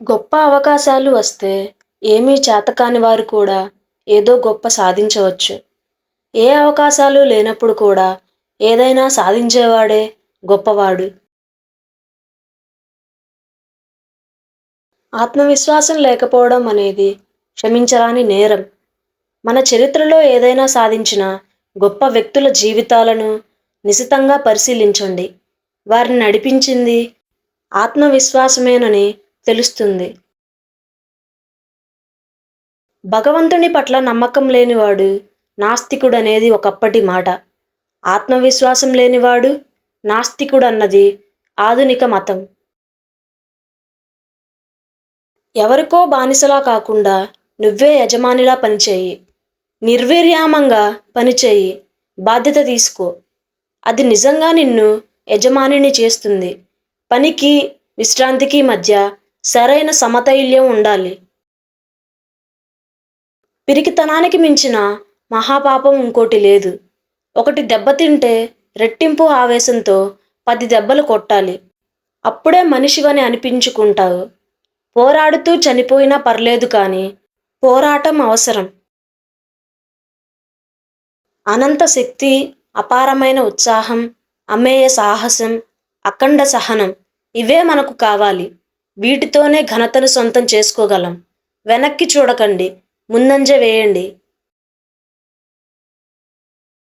గొప్ప అవకాశాలు వస్తే ఏమీ చేతకాని వారు కూడా ఏదో గొప్ప సాధించవచ్చు. ఏ అవకాశాలు లేనప్పుడు కూడా ఏదైనా సాధించేవాడే గొప్పవాడు. ఆత్మవిశ్వాసం లేకపోవడం అనేది క్షమించరాని నేరం. మన చరిత్రలో ఏదైనా సాధించిన గొప్ప వ్యక్తుల జీవితాలను నిశితంగా పరిశీలించండి. వారిని నడిపించింది ఆత్మవిశ్వాసమేనని తెలుస్తుంది. భగవంతుని పట్ల నమ్మకం లేనివాడు నాస్తికుడనేది ఒకప్పటి మాట. ఆత్మవిశ్వాసం లేనివాడు నాస్తికుడన్నది ఆధునిక మతం. ఎవరికో బానిసలా కాకుండా నువ్వే యజమానిలా పనిచేయి. నిర్విర్యామంగా పనిచేయి. బాధ్యత తీసుకో. అది నిజంగా నిన్ను యజమానిని చేస్తుంది. పనికి, విశ్రాంతికి మధ్య సరైన సమతౌల్యం ఉండాలి. పిరికితనానికి మించిన మహాపాపం ఇంకోటి లేదు. ఒకటి దెబ్బతింటే రెట్టింపు ఆవేశంతో 10 దెబ్బలు కొట్టాలి. అప్పుడే మనిషివని అనిపించుకుంటావు. పోరాడుతూ చనిపోయినా పర్లేదు కానీ పోరాటం అవసరం. అనంత శక్తి, అపారమైన ఉత్సాహం, అమేయ సాహసం, అఖండ సహనం ఇవే మనకు కావాలి. వీటితోనే ఘనతను సొంతం చేసుకోగలం. వెనక్కి చూడకండి, ముందంజ వేయండి.